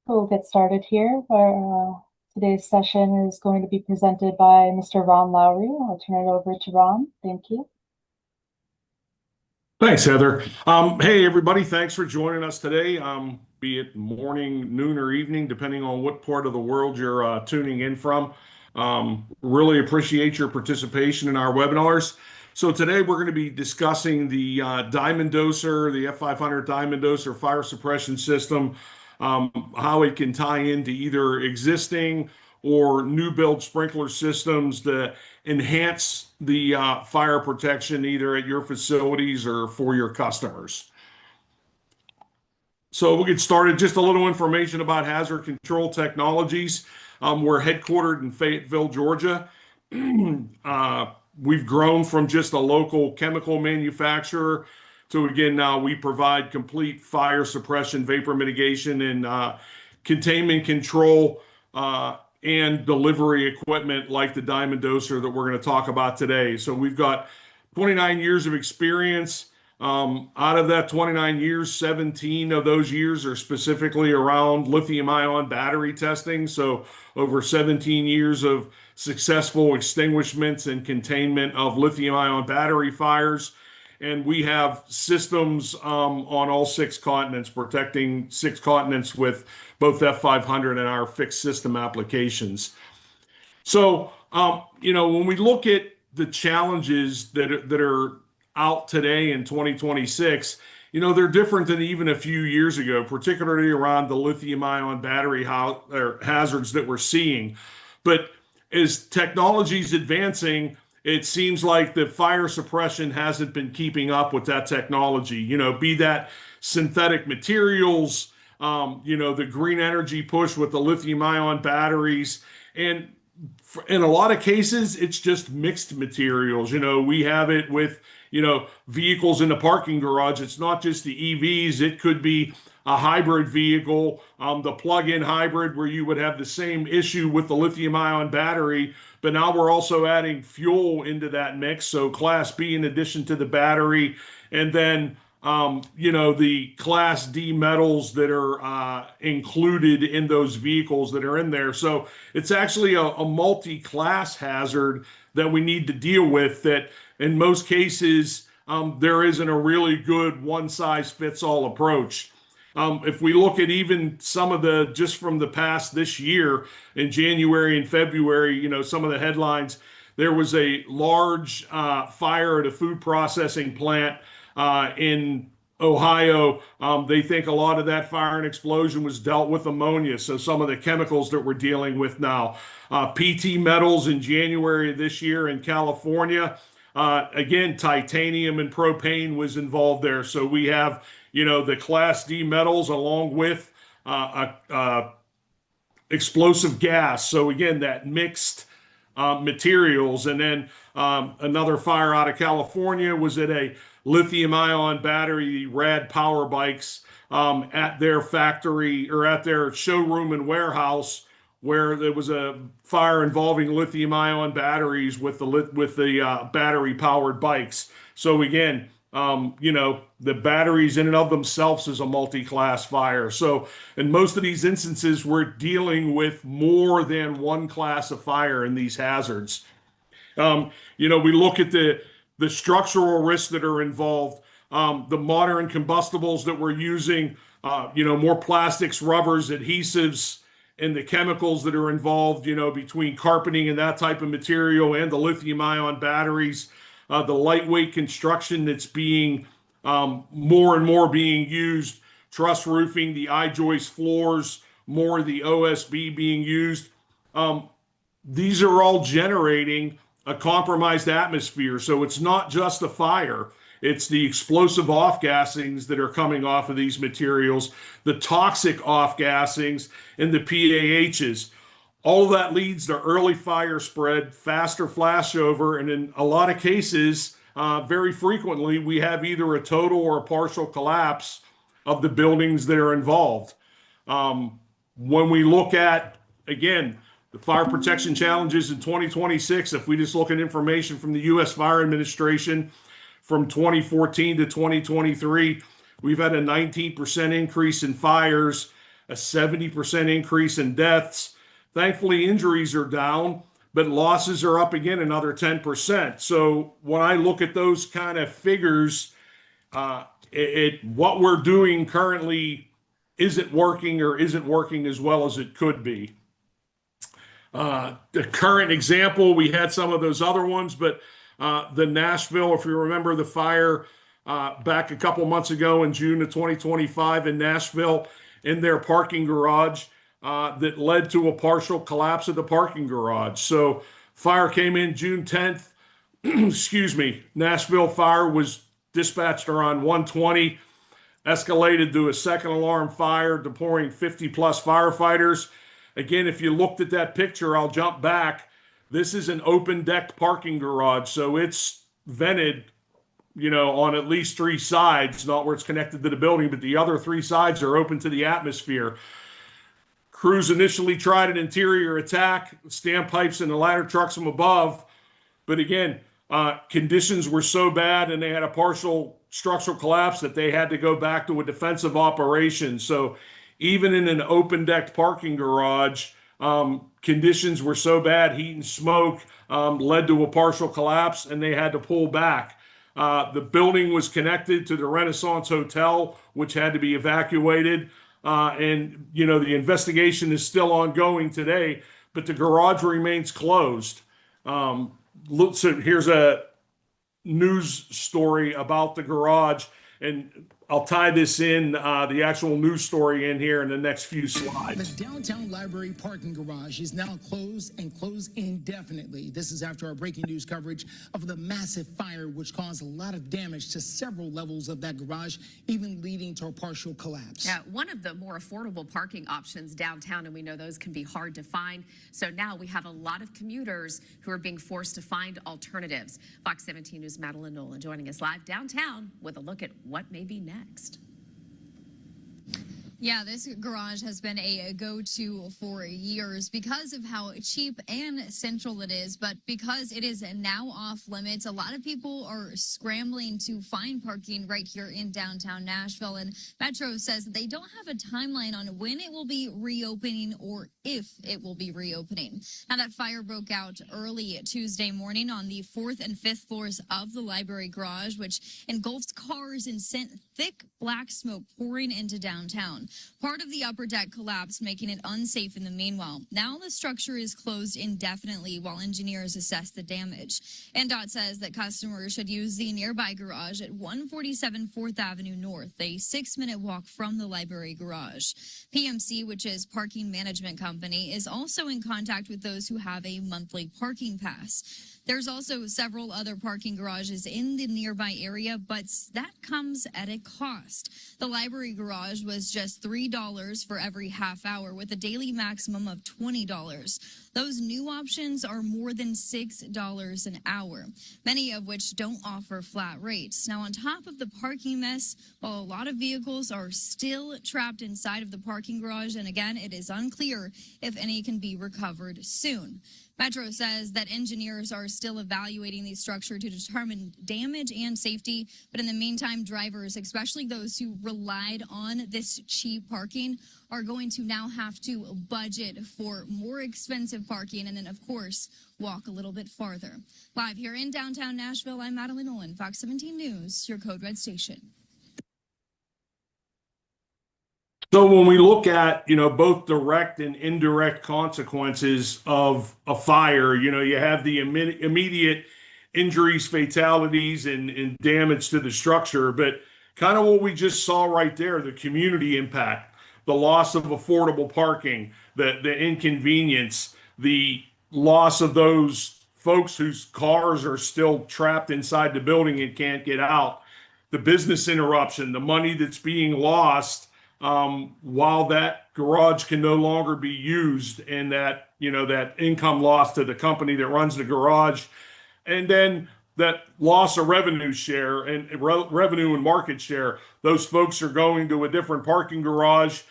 We'll get started here, where today's session is going to be presented by Mr. Ron Lowry. I'll turn it over to Ron. Thank you. Thanks, Heather. Hey, everybody, thanks for joining us today, be it morning, noon, or evening, depending on what part of the world you're tuning in from. Really appreciate your participation in our webinars. So today we're going to be discussing the Diamond Doser, the F-500 Diamond Doser fire suppression system, how it can tie into either existing or new build sprinkler systems to enhance the fire protection either at your facilities or for your customers. So we'll get started. Just a little information about Hazard Control Technologies. We're headquartered in Fayetteville, Georgia. We've grown from just a local chemical manufacturer to, again, now we provide complete fire suppression, vapor mitigation, and containment control and delivery equipment like the Diamond Doser that we're going to talk about today. So we've got 29 years of experience. Out of that 29 years, 17 of those years are specifically around lithium-ion battery testing. So over 17 years of successful extinguishments and containment of lithium-ion battery fires. And we have systems on all 6 continents, protecting 6 continents with both F-500 and our fixed system applications. So, when we look at the challenges that are out today in 2026, they're different than even a few years ago, particularly around the lithium-ion battery hazards that we're seeing. But as technology is advancing, it seems like the fire suppression hasn't been keeping up with that technology, be that synthetic materials, the green energy push with the lithium-ion batteries. And in a lot of cases, it's just mixed materials. We have it with, vehicles in the parking garage. It's not just the EVs. It could be a hybrid vehicle, the plug-in hybrid, where you would have the same issue with the lithium-ion battery, but now we're also adding fuel into that mix. So Class B in addition to the battery, and then the Class D metals that are included in those vehicles that are in there. So it's actually a multi-class hazard that we need to deal with, that in most cases there isn't a really good one-size-fits-all approach. If we look at even some of just from the past this year, in January and February, some of the headlines, there was a large fire at a food processing plant in Ohio. They think a lot of that fire and explosion was dealt with ammonia. So some of the chemicals that we're dealing with now, PT metals in January of this year in California, again, titanium and propane was involved there. So we have, the Class D metals along with explosive gas. So again, that mixed materials. And then another fire out of California was at a lithium-ion battery rad power bikes at their factory or at their showroom and warehouse, where there was a fire involving lithium-ion batteries with the battery-powered bikes. So again, the batteries in and of themselves is a multi-class fire. So in most of these instances, we're dealing with more than one class of fire in these hazards. We look at the structural risks that are involved, the modern combustibles that we're using, more plastics, rubbers, adhesives, and the chemicals that are involved, between carpeting and that type of material and the lithium-ion batteries, the lightweight construction that's being more and more being used, truss roofing, the I-joist floors, more of the OSB being used. These are all generating a compromised atmosphere. So it's not just the fire, it's the explosive off-gassings that are coming off of these materials, the toxic off-gassings, and the PAHs. All of that leads to early fire spread, faster flashover, and in a lot of cases, very frequently, we have either a total or a partial collapse of the buildings that are involved. When we look at, again, the fire protection challenges in 2026, if we just look at information from the U.S. Fire Administration from 2014 to 2023, we've had a 19% increase in fires. a 70% increase in deaths. Thankfully, injuries are down, but losses are up again another 10%. So when I look at those kind of figures, what we're doing currently isn't working or isn't working as well as it could be. The current example, we had some of those other ones, but the Nashville, if you remember the fire back a couple months ago in June of 2025 in Nashville, in their parking garage, that led to a partial collapse of the parking garage. So fire came in June 10th. Excuse me. Nashville fire was dispatched around 1:20, escalated to a second alarm fire, deploying 50 plus firefighters. Again, if you looked at that picture, I'll jump back. This is an open decked parking garage, so it's vented, on at least three sides, not where it's connected to the building, but the other three sides are open to the atmosphere. Crews initially tried an interior attack, standpipes and the ladder trucks from above. But again, conditions were so bad and they had a partial structural collapse that they had to go back to a defensive operation. So even in an open decked parking garage, conditions were so bad, heat and smoke led to a partial collapse and they had to pull back. The building was connected to the Renaissance Hotel, which had to be evacuated. The investigation is still ongoing today, but the garage remains closed. So here's a news story about the garage, and I'll tie this in, the actual news story in here in the next few slides. The downtown library parking garage is now closed and closed indefinitely. This is after our breaking news coverage of the massive fire, which caused a lot of damage to several levels of that garage, even leading to a partial collapse. Yeah, one of the more affordable parking options downtown, and we know those can be hard to find. So now we have a lot of commuters who are being forced to find alternatives. Fox 17 News' Madeline Nolan joining us live downtown with a look at what may be next. Yeah, this garage has been a go-to for years because of how cheap and central it is, but because it is now off limits, a lot of people are scrambling to find parking right here in downtown Nashville. And Metro says that they don't have a timeline on when it will be reopening or if it will be reopening. Now, that fire broke out early Tuesday morning on the 4th and 5th floors of the library garage, which engulfed cars and sent thick black smoke pouring into downtown. Part of the upper deck collapsed, making it unsafe in the meanwhile. Now the structure is closed indefinitely while engineers assess the damage. NDOT says that customers should use the nearby garage at 147 4th Avenue North, a 6-minute walk from the library garage. PMC, which is Parking Management Company, is also in contact with those who have a monthly parking pass. There's also several other parking garages in the nearby area, but that comes at a cost. The library garage was just $3 for every half hour, with a daily maximum of $20. Those new options are more than $6 an hour, many of which don't offer flat rates. Now, on top of the parking mess, while a lot of vehicles are still trapped inside of the parking garage, and again, it is unclear if any can be recovered soon. Metro says that engineers are still evaluating the structure to determine damage and safety. But in the meantime, drivers, especially those who relied on this cheap parking, are going to now have to budget for more expensive parking and then, of course, walk a little bit farther. Live here in downtown Nashville, I'm Madeline Nolan, Fox 17 News, your Code Red station. So when we look at, both direct and indirect consequences of a fire, you have the immediate injuries, fatalities, and damage to the structure. But kind of what we just saw right there, the community impact, the loss of affordable parking, the inconvenience, the loss of those folks whose cars are still trapped inside the building and can't get out, the business interruption, the money that's being lost while that garage can no longer be used, and that that income loss to the company that runs the garage, and then that loss of revenue share and revenue and market share. Those folks are going to a different parking garage.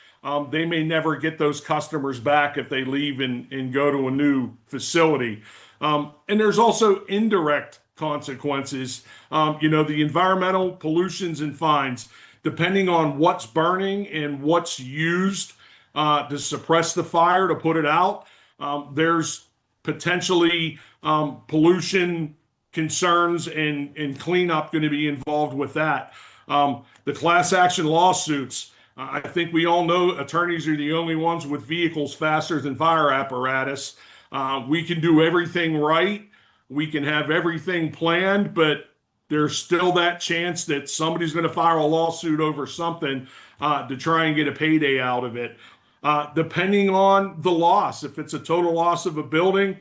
They may never get those customers back if they leave and go to a new facility. And there's also indirect consequences. The environmental pollutions and fines, depending on what's burning and what's used, to suppress the fire, to put it out. There's potentially pollution concerns and cleanup going to be involved with that. The class action lawsuits, I think we all know attorneys are the only ones with vehicles faster than fire apparatus. We can do everything right. We can have everything planned, but there's still that chance that somebody's going to file a lawsuit over something to try and get a payday out of it. Depending on the loss, if it's a total loss of a building,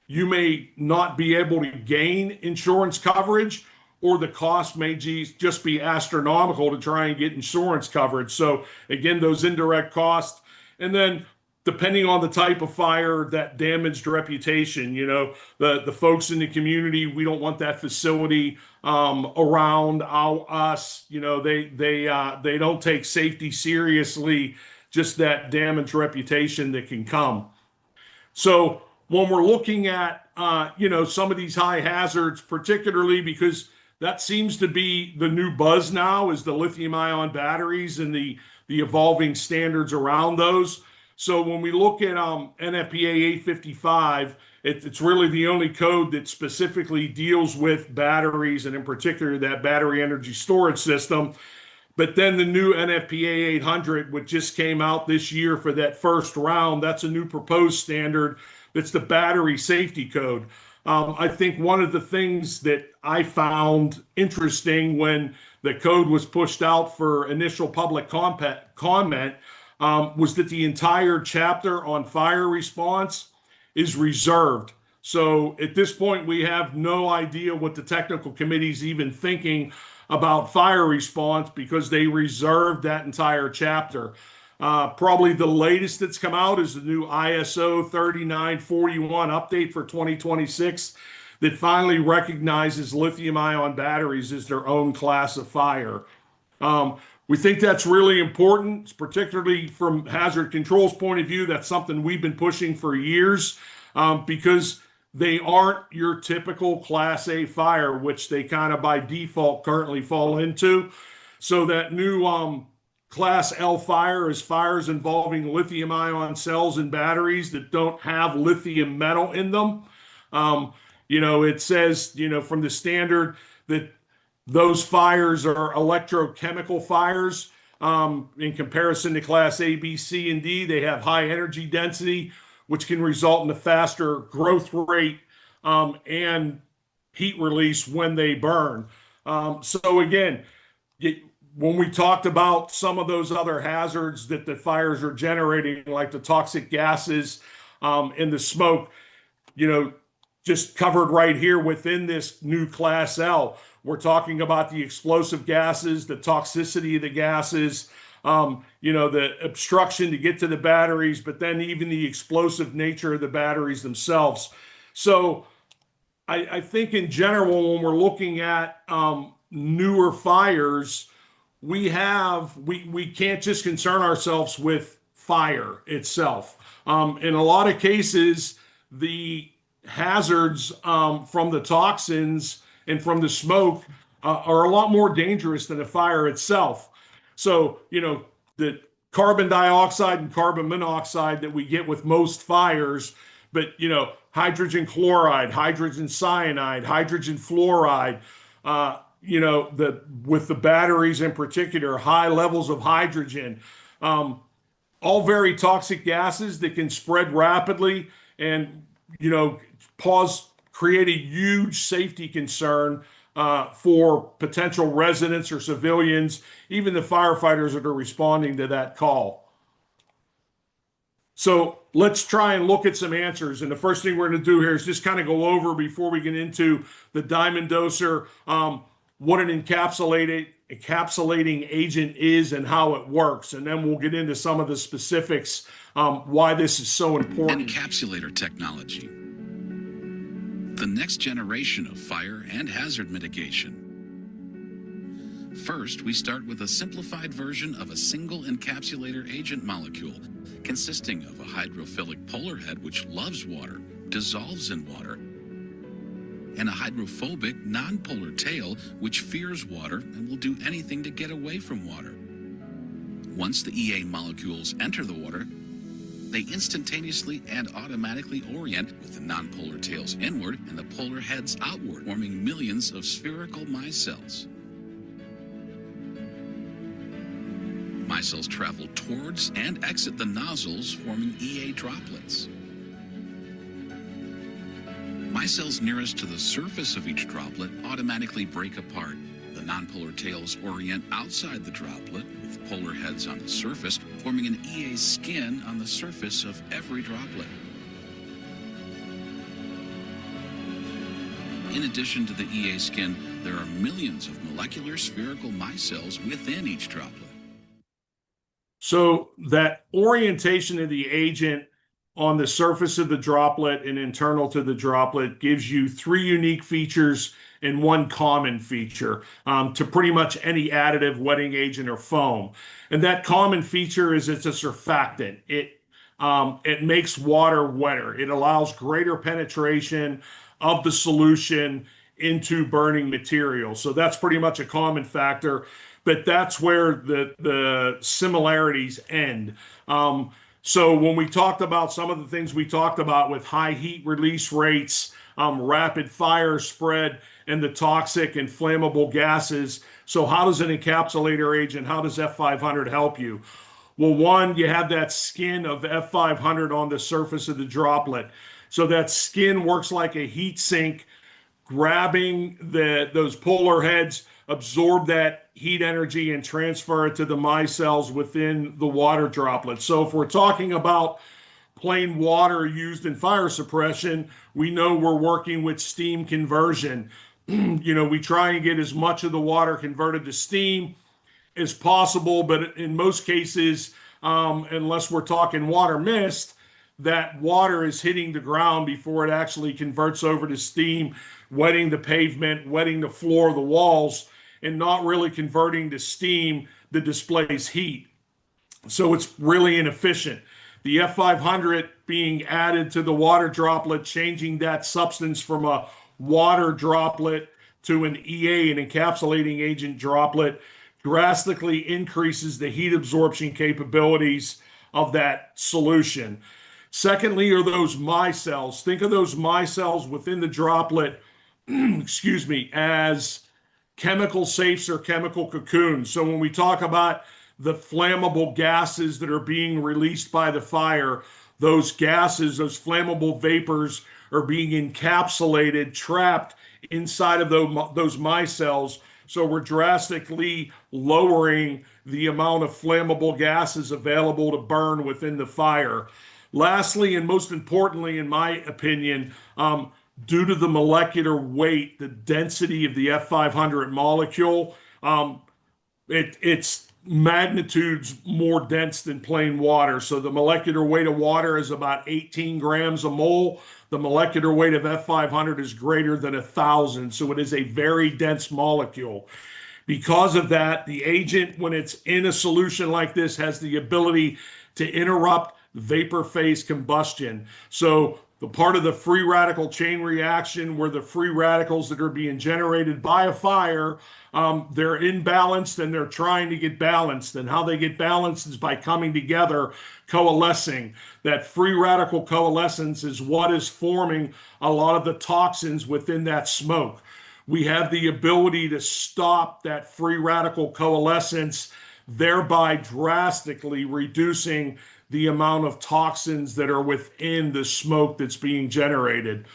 you may not be able to gain insurance coverage, or the cost may just be astronomical to try and get insurance coverage. So again, those indirect costs. And then depending on the type of fire, that damaged reputation, the folks in the community, we don't want that facility around us. They don't take safety seriously, just that damaged reputation that can come. So when we're looking at, some of these high hazards, particularly because that seems to be the new buzz now, is the lithium ion batteries and the evolving standards around those. So when we look at NFPA 855, it's really the only code that specifically deals with batteries, and in particular that battery energy storage system. But then the new NFPA 800, which just came out this year for that first round, that's a new proposed standard. That's the battery safety code. I think one of the things that I found interesting when the code was pushed out for initial public comment was that the entire chapter on fire response is reserved. So at this point, we have no idea what the technical committee is even thinking about fire response, because they reserved that entire chapter. Probably the latest that's come out is the new ISO 3941 update for 2026 that finally recognizes lithium ion batteries as their own class of fire. We think that's really important, particularly from hazard control's point of view. That's something we've been pushing for years, because they aren't your typical Class A fire, which they kind of by default currently fall into. So that new Class L fire is fires involving lithium ion cells and batteries that don't have lithium metal in them. It says, from the standard that those fires are electrochemical fires. In comparison to Class A, B, C, and D, they have high energy density, which can result in a faster growth rate and heat release when they burn. So again, when we talked about some of those other hazards that the fires are generating, like the toxic gases and the smoke, just covered right here within this new Class L, we're talking about the explosive gases, the toxicity of the gases, the obstruction to get to the batteries, but then even the explosive nature of the batteries themselves. So I think in general, when we're looking at newer fires, we can't just concern ourselves with fire itself. In a lot of cases, the hazards from the toxins and from the smoke are a lot more dangerous than the fire itself. So, the carbon dioxide and carbon monoxide that we get with most fires, but, hydrogen chloride, hydrogen cyanide, hydrogen fluoride, with the batteries in particular, high levels of hydrogen, all very toxic gases that can spread rapidly and, create a huge safety concern for potential residents or civilians, even the firefighters that are responding to that call. So let's try and look at some answers. And the first thing we're going to do here is just kind of go over, before we get into the diamond doser, what an encapsulating agent is and how it works. And then we'll get into some of the specifics, why this is so important. Encapsulator technology, the next generation of fire and hazard mitigation. First, we start with a simplified version of a single encapsulator agent molecule consisting of a hydrophilic polar head, which loves water, dissolves in water, and a hydrophobic nonpolar tail, which fears water and will do anything to get away from water. Once the EA molecules enter the water, they instantaneously and automatically orient with the nonpolar tails inward and the polar heads outward, forming millions of spherical micelles. Micelles travel towards and exit the nozzles, forming EA droplets. Micelles nearest to the surface of each droplet automatically break apart. The nonpolar tails orient outside the droplet with polar heads on the surface, forming an EA skin on the surface of every droplet. In addition to the EA skin, there are millions of molecular spherical micelles within each droplet. So that orientation of the agent on the surface of the droplet and internal to the droplet gives you three unique features and one common feature to pretty much any additive, wetting agent, or foam. And that common feature is it's a surfactant. It makes water wetter. It allows greater penetration of the solution into burning material. So that's pretty much a common factor, but that's where the similarities end. So when we talked about some of the things we talked about with high heat release rates, rapid fire spread, and the toxic and flammable gases. So how does an encapsulator agent, how does F-500 help you? Well, one, you have that skin of F-500 on the surface of the droplet. So that skin works like a heat sink, grabbing those polar heads, absorb that heat energy and transfer it to the micelles within the water droplet. So if we're talking about plain water used in fire suppression, we know we're working with steam conversion. We try and get as much of the water converted to steam as possible, but in most cases, unless we're talking water mist, that water is hitting the ground before it actually converts over to steam, wetting the pavement, wetting the floor, the walls, and not really converting to steam that displays heat. So it's really inefficient. The F-500 being added to the water droplet, changing that substance from a water droplet to an EA, an encapsulating agent droplet, drastically increases the heat absorption capabilities of that solution. Secondly, are those micelles. Think of those micelles within the droplet, excuse me, as chemical safes or chemical cocoons. So when we talk about the flammable gases that are being released by the fire, those gases, those flammable vapors are being encapsulated, trapped inside of those micelles. So we're drastically lowering the amount of flammable gases available to burn within the fire. Lastly, and most importantly, in my opinion, due to the molecular weight, the density of the F-500 molecule, it's magnitudes more dense than plain water. So the molecular weight of water is about 18 grams a mole. The molecular weight of F-500 is greater than 1,000. So it is a very dense molecule. Because of that, the agent, when it's in a solution like this, has the ability to interrupt vapor phase combustion. So the part of the free radical chain reaction where the free radicals that are being generated by a fire, they're imbalanced and they're trying to get balanced. And how they get balanced is by coming together, coalescing. That free radical coalescence is what is forming a lot of the toxins within that smoke. We have the ability to stop that free radical coalescence, thereby drastically reducing the amount of toxins that are within the smoke that's being generated.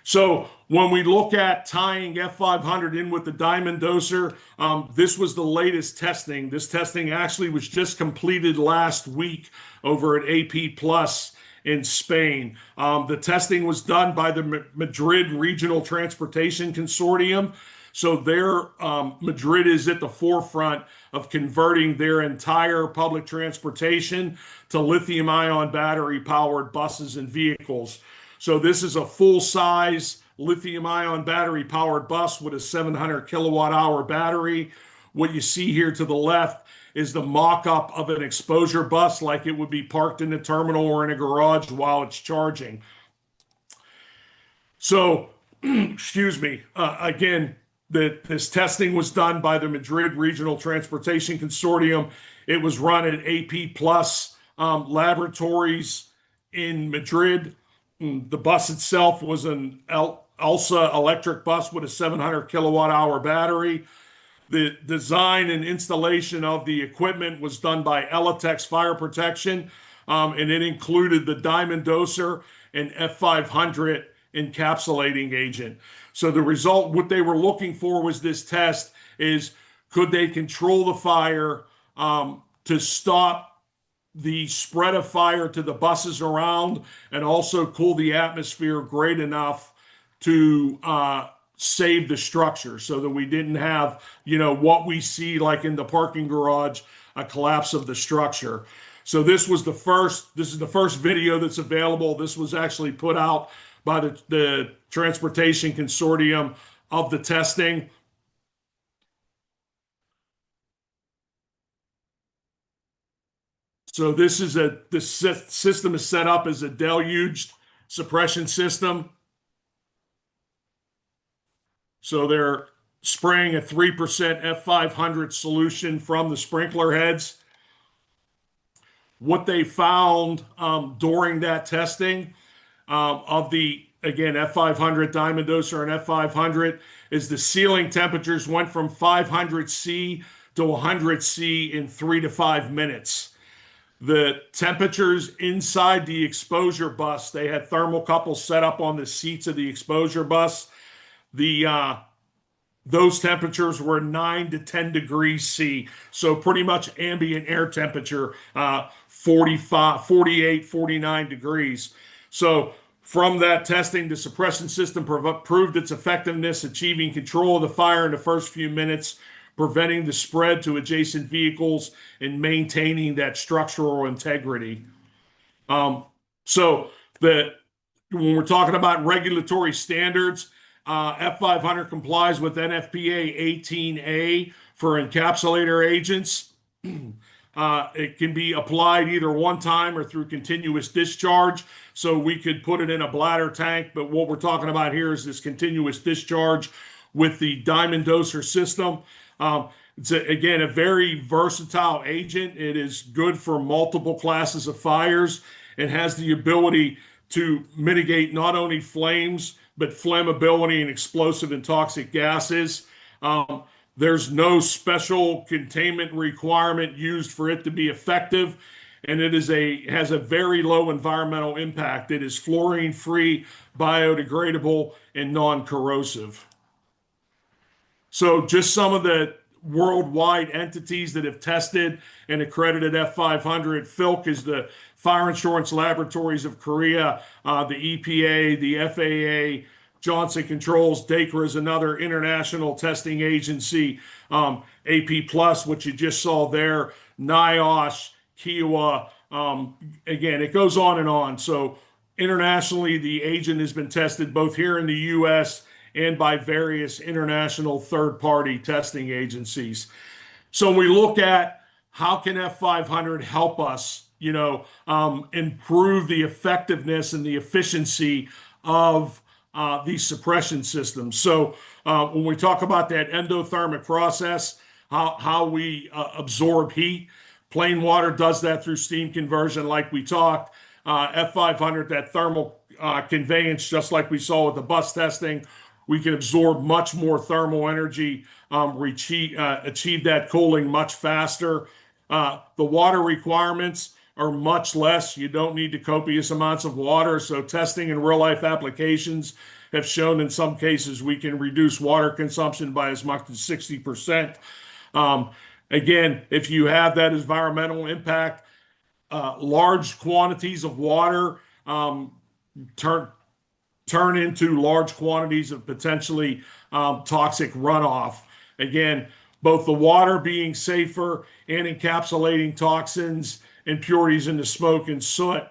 So when we look at tying F-500 in with the diamond doser, this was the latest testing. This testing actually was just completed last week over at AP Plus in Spain. The testing was done by the Madrid Regional Transportation Consortium. So Madrid is at the forefront of converting their entire public transportation to lithium-ion battery-powered buses and vehicles. So this is a full-size lithium-ion battery-powered bus with a 700 kilowatt-hour battery. What you see here to the left is the mock-up of an exposure bus, like it would be parked in a terminal or in a garage while it's charging. So, excuse me, again, this testing was done by the Madrid Regional Transportation Consortium. It was run at AP Plus laboratories in Madrid. The bus itself was an ELSA electric bus with a 700 kilowatt hour battery. The design and installation of the equipment was done by Elatex Fire Protection, and it included the diamond doser and F-500 encapsulating agent. So the result, what they were looking for was this test is, could they control the fire to stop the spread of fire to the buses around, and also cool the atmosphere great enough to save the structure, so that we didn't have, what we see like in the parking garage, a collapse of the structure. So this is the first video that's available. This was actually put out by the Transportation Consortium of the testing. So the system is set up as a deluged suppression system. So they're spraying a 3% F-500 solution from the sprinkler heads. What they found during that testing of the, again, F-500 diamond doser and F-500 is the sealing temperatures went from 500 C to 100 C in 3 to 5 minutes. The temperatures inside the exposure bus, they had thermocouples set up on the seats of the exposure bus. Those temperatures were 9 to 10 degrees C. So pretty much ambient air temperature, 45, 48, 49 degrees. So from that testing, the suppression system proved its effectiveness, achieving control of the fire in the first few minutes, preventing the spread to adjacent vehicles, and maintaining that structural integrity. So when we're talking about regulatory standards, F-500 complies with NFPA 18A for encapsulator agents. It can be applied either one time or through continuous discharge. So we could put it in a bladder tank, but what we're talking about here is this continuous discharge with the diamond doser system. It's again a very versatile agent. It is good for multiple classes of fires and has the ability to mitigate not only flames, but flammability and explosive and toxic gases. There's no special containment requirement used for it to be effective, and it has a very low environmental impact. It is fluorine-free, biodegradable, and non-corrosive. So just some of the worldwide entities that have tested and accredited F-500. FILC is the Fire Insurance Laboratories of Korea, the EPA, the FAA, Johnson Controls, DACRA is another international testing agency, AP Plus, which you just saw there, NIOSH, Kiowa, again, it goes on and on. So internationally, the agent has been tested both here in the U.S. and by various international third-party testing agencies. So we look at how can F-500 help us, improve the effectiveness and the efficiency of these suppression systems. So when we talk about that endothermic process, how we absorb heat, plain water does that through steam conversion like we talked. F-500, that thermal conveyance, just like we saw with the bus testing, we can absorb much more thermal energy, achieve that cooling much faster. The water requirements are much less. You don't need to copious amounts of water. So testing in real life applications have shown in some cases we can reduce water consumption by as much as 60%. Again, if you have that environmental impact, large quantities of water turn into large quantities of potentially toxic runoff. Again, both the water being safer and encapsulating toxins, impurities into smoke and soot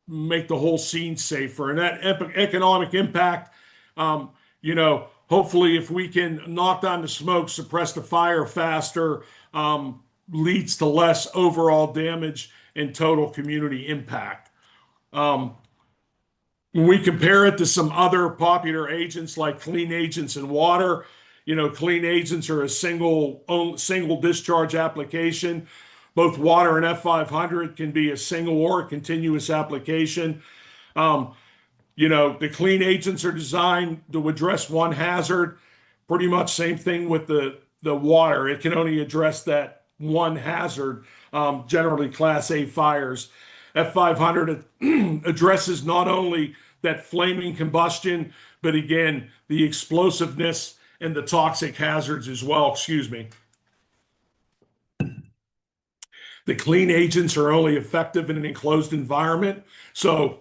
make the whole scene safer. And that economic impact, hopefully if we can knock down the smoke, suppress the fire faster, leads to less overall damage and total community impact. When we compare it to some other popular agents like clean agents in water, clean agents are a single discharge application. Both water and F-500 can be a single or a continuous application. The clean agents are designed to address one hazard. Pretty much same thing with the water. It can only address that one hazard, generally Class A fires. F-500 addresses not only that flaming combustion, but again, the explosiveness and the toxic hazards as well. Excuse me. The clean agents are only effective in an enclosed environment. So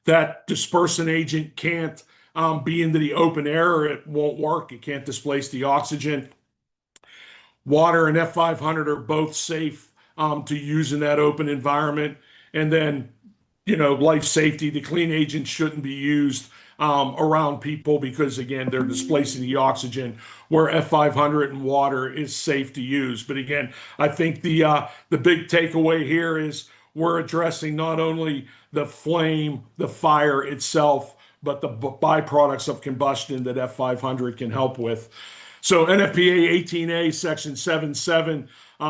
that dispersant agent can't be into the open air, or it won't work. It can't displace the oxygen. Water and F-500 are both safe to use in that open environment. And then, life safety, the clean agent shouldn't be used around people because, again, they're displacing the oxygen, where F-500 and water is safe to use. But again, I think the big takeaway here is we're addressing not only the flame, the fire itself, but the byproducts of combustion that F-500 can help with. So NFPA 18A Section 7.7,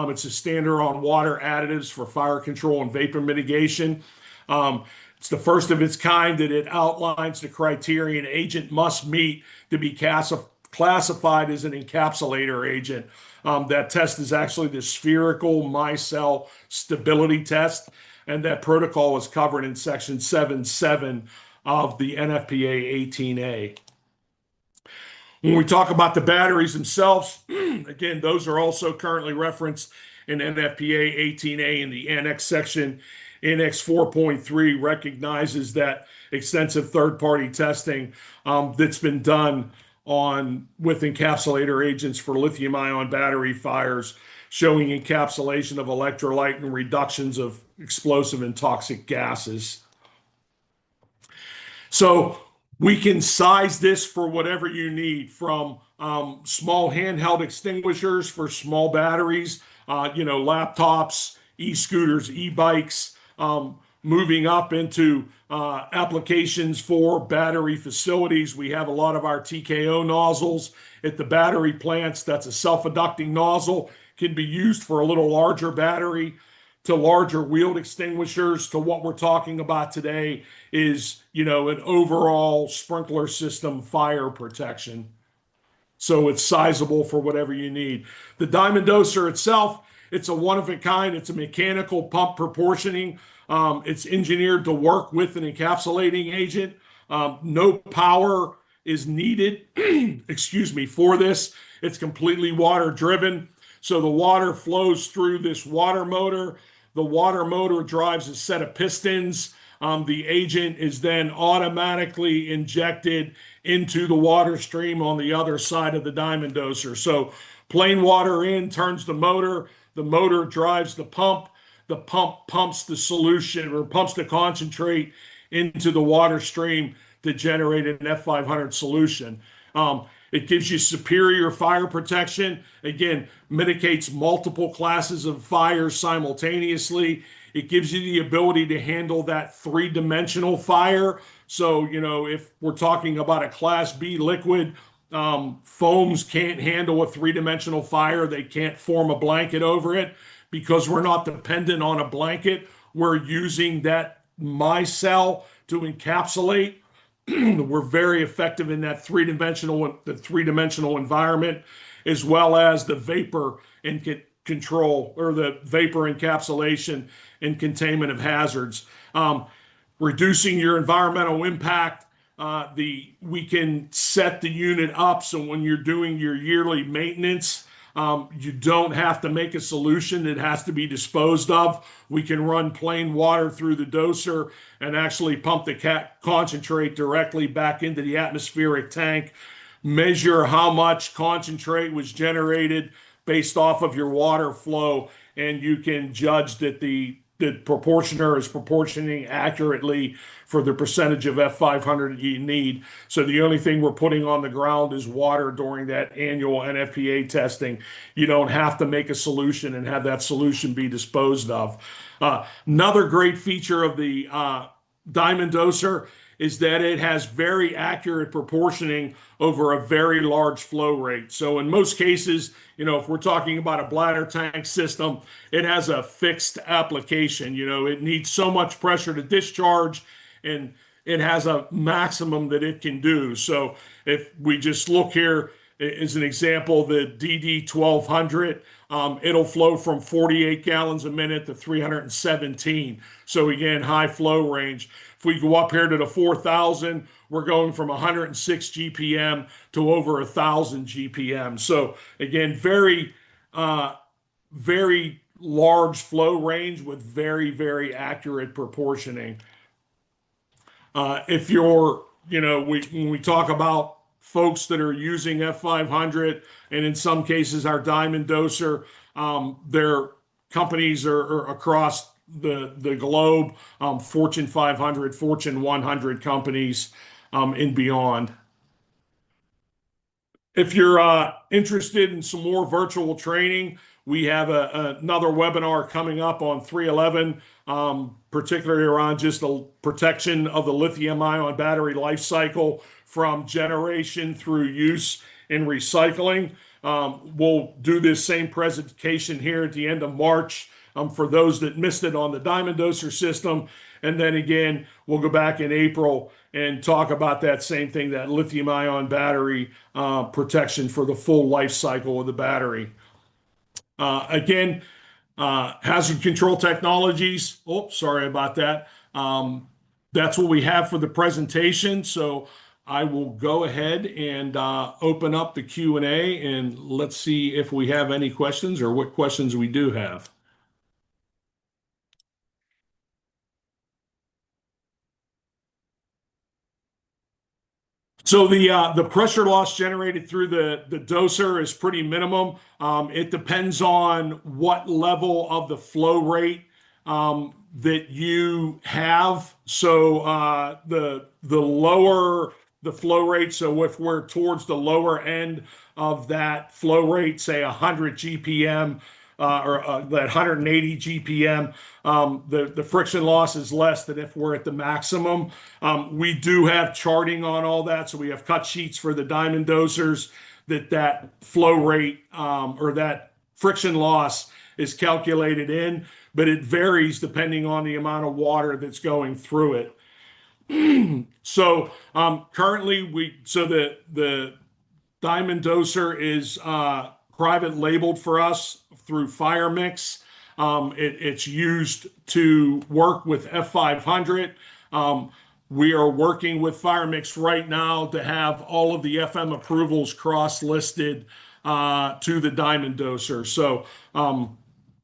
it's a standard on water additives for fire control and vapor mitigation. It's the first of its kind that it outlines the criteria an agent must meet to be classified as an encapsulator agent. That test is actually the spherical micelle stability test, and that protocol is covered in Section 7.7 of the NFPA 18A. When we talk about the batteries themselves, again, those are also currently referenced in NFPA 18A in the Annex section. Annex 4.3 recognizes that extensive third-party testing that's been done with encapsulator agents for lithium-ion battery fires, showing encapsulation of electrolyte and reductions of explosive and toxic gases. So we can size this for whatever you need, from small handheld extinguishers for small batteries, laptops, e-scooters, e-bikes, moving up into applications for battery facilities. We have a lot of our TKO nozzles at the battery plants. That's a self-adducting nozzle, can be used for a little larger battery, to larger wheeled extinguishers, to what we're talking about today is, an overall sprinkler system fire protection. So it's sizable for whatever you need. The Diamond Doser itself, it's a one of a kind. It's a mechanical pump proportioning. It's engineered to work with an encapsulating agent. No power is needed, for this. It's completely water driven. So the water flows through this water motor. The water motor drives a set of pistons. The agent is then automatically injected into the water stream on the other side of the Diamond Doser. So plain water in turns the motor drives the pump pumps the solution, or pumps the concentrate into the water stream to generate an F-500 solution. It gives you superior fire protection. Again, mitigates multiple classes of fires simultaneously. It gives you the ability to handle that three-dimensional fire. So, if we're talking about a Class B liquid, foams can't handle a three-dimensional fire. They can't form a blanket over it. Because we're not dependent on a blanket, we're using that micelle to encapsulate. We're very effective in that three-dimensional environment, as well as the vapor and control, or the vapor encapsulation and containment of hazards. Reducing your environmental impact. We can set the unit up so when you're doing your yearly maintenance, you don't have to make a solution that has to be disposed of. We can run plain water through the doser and actually pump the concentrate directly back into the atmospheric tank, measure how much concentrate was generated based off of your water flow, and you can judge that the proportioner is proportioning accurately for the percentage of F-500 you need. So the only thing we're putting on the ground is water during that annual NFPA testing. You don't have to make a solution and have that solution be disposed of. Another great feature of the Diamond Doser is that it has very accurate proportioning over a very large flow rate. So in most cases, if we're talking about a bladder tank system, it has a fixed application. It needs so much pressure to discharge, and it has a maximum that it can do. So if we just look here as an example, the DD 1200, it'll flow from 48 gallons a minute to 317. So again, high flow range. If we go up here to the 4000, we're going from 106 GPM to over 1000 GPM. So again, very, very large flow range with very, very accurate proportioning. If you're, when we talk about folks that are using F-500, and in some cases our diamond doser, their companies are across the globe, Fortune 500, Fortune 100 companies, and beyond. If you're interested in some more virtual training, we have another webinar coming up on 3/11, particularly around just the protection of the lithium-ion battery life cycle from generation through use and recycling. We'll do this same presentation here at the end of March for those that missed it on the diamond doser system. And then again, we'll go back in April and talk about that same thing, that lithium-ion battery protection for the full life cycle of the battery. Again, hazard control technologies. Oh, sorry about that. That's what we have for the presentation. So I will go ahead and open up the Q&A, and let's see if we have any questions or what questions we do have. So the pressure loss generated through the doser is pretty minimum. It depends on what level of the flow rate that you have. So the lower the flow rate, so if we're towards the lower end of that flow rate, say 100 GPM or that 180 GPM, the friction loss is less than if we're at the maximum. We do have charting on all that, so we have cut sheets for the diamond dosers that flow rate or that friction loss is calculated in, but it varies depending on the amount of water that's going through it. So currently the diamond doser is private labeled for us through FireMix. It's used to work with F-500. We are working with FireMix right now to have all of the FM approvals cross-listed to the diamond doser. So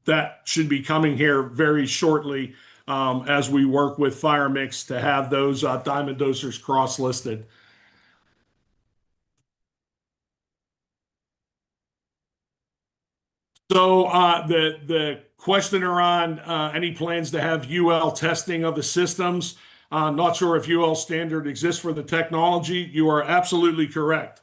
that should be coming here very shortly as we work with FireMix to have those diamond dosers cross-listed. So the question around any plans to have UL testing of the systems, not sure if UL standard exists for the technology. You are absolutely correct.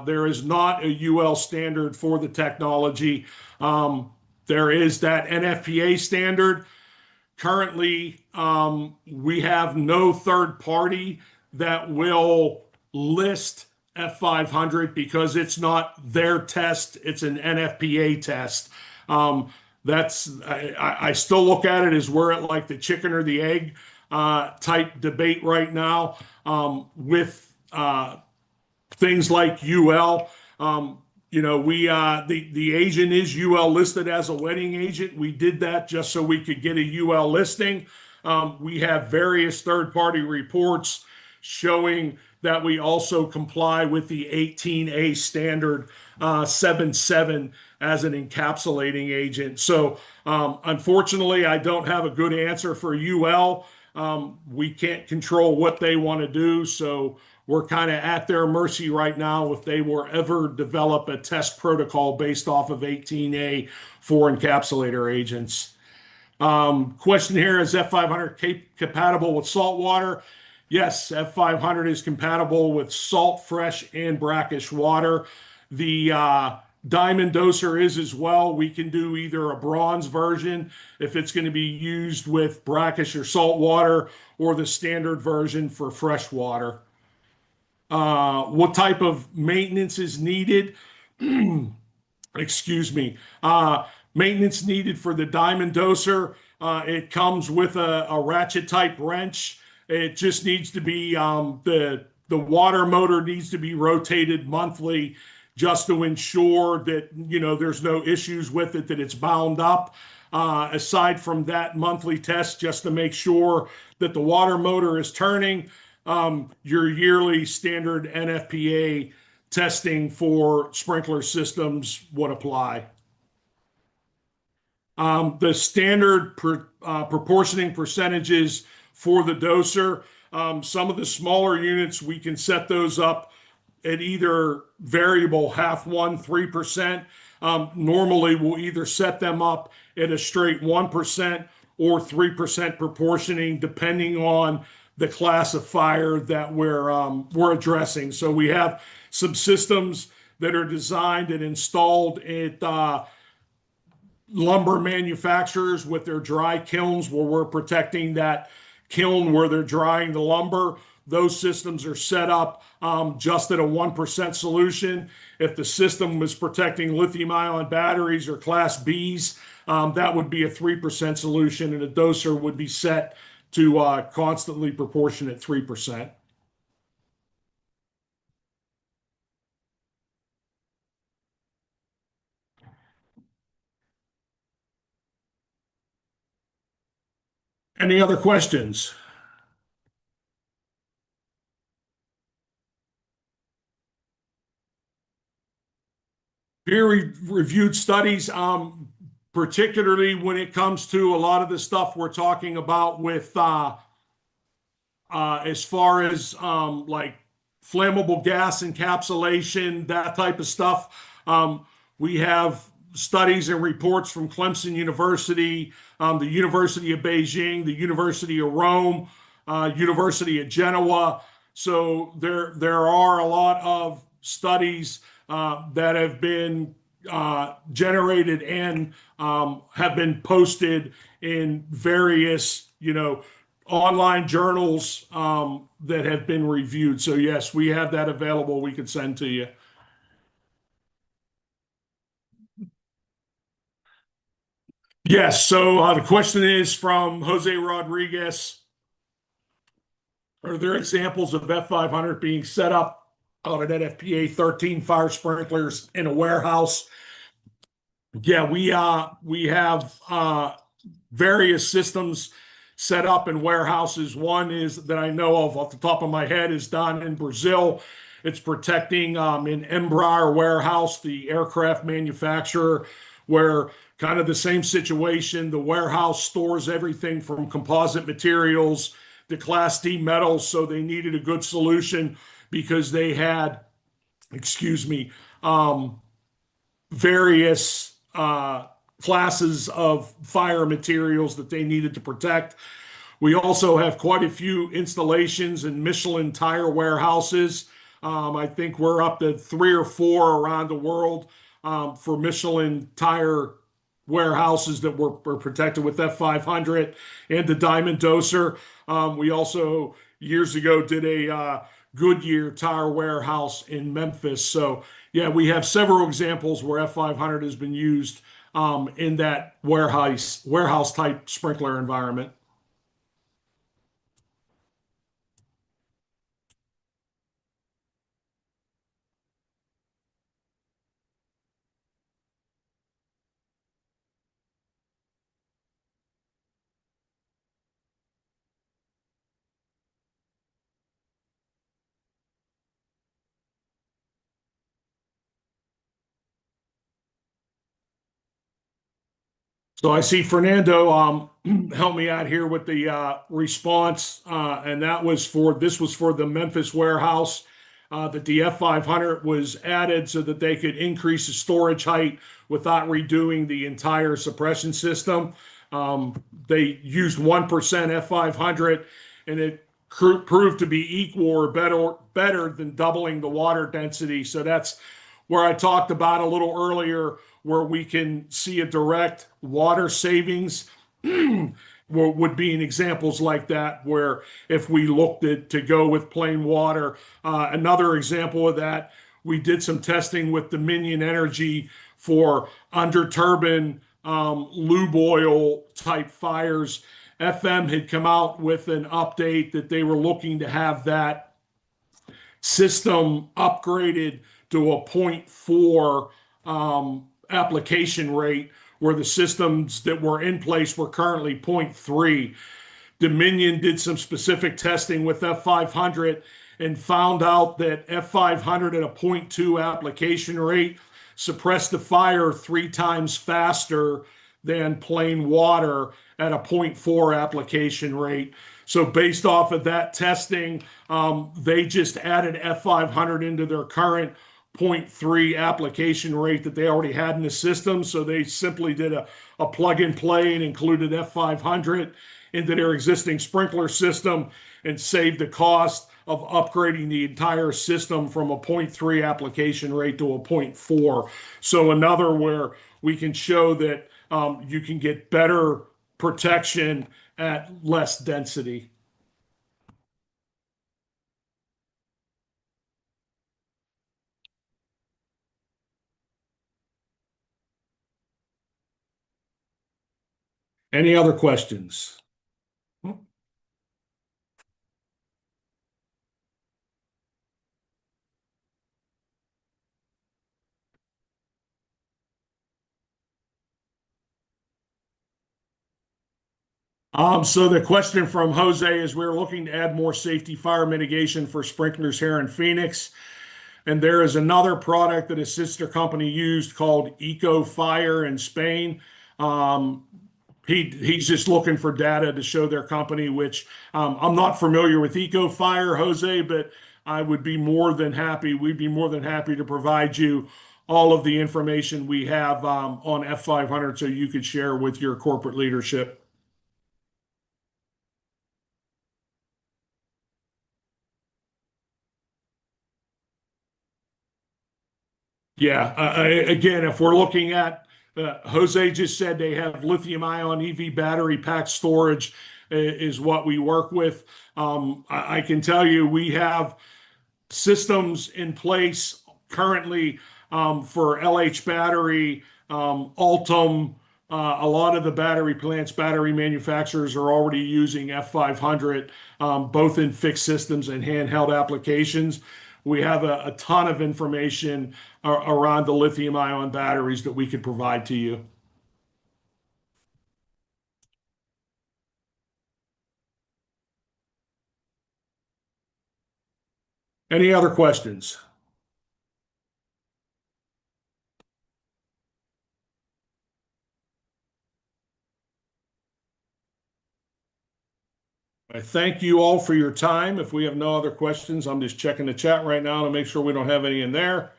There is not a UL standard for the technology. There is that NFPA standard. Currently, we have no third party that will list F-500 because it's not their test, it's an NFPA test. I still look at it as we're at like the chicken or the egg type debate right now with things like UL. The agent is UL listed as a letting agent. We did that just so we could get a UL listing. We have various third-party reports showing that we also comply with the 18A standard 7.7 as an encapsulating agent. So unfortunately, I don't have a good answer for UL. We can't control what they want to do, so we're kind of at their mercy right now if they will ever develop a test protocol based off of 18A for encapsulator agents. Question here, is F-500 compatible with salt water? Yes, F-500 is compatible with salt, fresh, and brackish water. The diamond doser is as well. We can do either a bronze version if it's going to be used with brackish or salt water, or the standard version for fresh water. What type of maintenance is needed? Excuse me. Maintenance needed for the diamond doser. It comes with a ratchet type wrench. It just needs to be the water motor needs to be rotated monthly, just to ensure that there's no issues with it, that it's bound up. Aside from that monthly test, just to make sure that the water motor is turning, your yearly standard NFPA testing for sprinkler systems would apply. The standard proportioning percentages for the doser, some of the smaller units, we can set those up at either variable 0.5, 1, 3%. Normally, we'll either set them up at a straight 1% or 3% proportioning, depending on the class of fire that we're addressing. So we have some systems that are designed and installed at lumber manufacturers with their dry kilns, where we're protecting that kiln where they're drying the lumber. Those systems are set up just at a 1% solution. If the system was protecting lithium-ion batteries or Class Bs, that would be a 3% solution, and a doser would be set to constantly proportion at 3%. Any other questions? Peer-reviewed studies, particularly when it comes to a lot of the stuff we're talking about with as far as like flammable gas encapsulation, that type of stuff. We have studies and reports from Clemson University, the University of Beijing, the University of Rome, University of Genoa. So there are a lot of studies that have been generated and have been posted in various, online journals that have been reviewed. So yes, we have that available. We could send to you. Yes. So the question is from Jose Rodriguez. Are there examples of F-500 being set up on an NFPA 13 fire sprinklers in a warehouse? Yeah, we have various systems set up in warehouses. One is that I know of off the top of my head is done in Brazil. It's protecting in Embraer warehouse, the aircraft manufacturer, where kind of the same situation. The warehouse stores everything from composite materials to Class D metals, so they needed a good solution because they had, various classes of fire materials that they needed to protect. We also have quite a few installations in Michelin tire warehouses. I think we're up to 3 or 4 around the world for Michelin tire warehouses that were protected with F-500 and the Diamond Doser. We also, years ago, did a Goodyear tire warehouse in Memphis. So yeah, we have several examples where F-500 has been used in that warehouse type sprinkler environment. So I see Fernando help me out here with the response, and this was for the Memphis warehouse, that the F-500 was added so that they could increase the storage height without redoing the entire suppression system. They used 1% F-500, and it proved to be equal or better than doubling the water density. So that's where I talked about a little earlier, where we can see a direct water savings would be in examples like that, where if we looked at to go with plain water. Another example of that, we did some testing with Dominion Energy for under turbine lube oil type fires. FM had come out with an update that they were looking to have that system upgraded to a point 0.4 application rate, where the systems that were in place were currently 0.3. Dominion did some specific testing with F-500 and found out that F-500 at a 0.2 application rate suppressed the fire 3 times faster than plain water at a 0.4 application rate. So based off of that testing, they just added F-500 into their current 0.3 application rate that they already had in the system. So they simply did a plug and play and included F-500 into their existing sprinkler system and saved the cost of upgrading the entire system from a 0.3 application rate to a 0.4. So another where we can show that you can get better protection at less density. Any other questions? So the question from Jose is, we're looking to add more safety fire mitigation for sprinklers here in Phoenix. And there is another product that a sister company used called Eco Fire in Spain. He's just looking for data to show their company, which I'm not familiar with Eco Fire, Jose, but I would be more than happy. We'd be more than happy to provide you all of the information we have on F-500 so you could share with your corporate leadership. Yeah, again, if we're looking at, Jose just said they have lithium ion EV battery pack storage is what we work with. I can tell you we have systems in place currently for LH Battery, Altum. A lot of the battery plants, battery manufacturers are already using F-500, both in fixed systems and handheld applications. We have a ton of information around the lithium ion batteries that we could provide to you. Any other questions? I thank you all for your time. If we have no other questions, I'm just checking the chat right now to make sure we don't have any in there,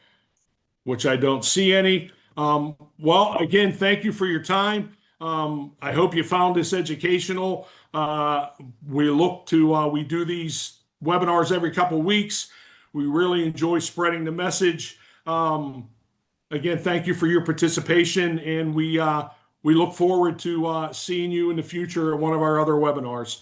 which I don't see any. Well, again, thank you for your time. I hope you found this educational. We do these webinars every couple of weeks. We really enjoy spreading the message. Again, thank you for your participation, and we look forward to seeing you in the future at one of our other webinars.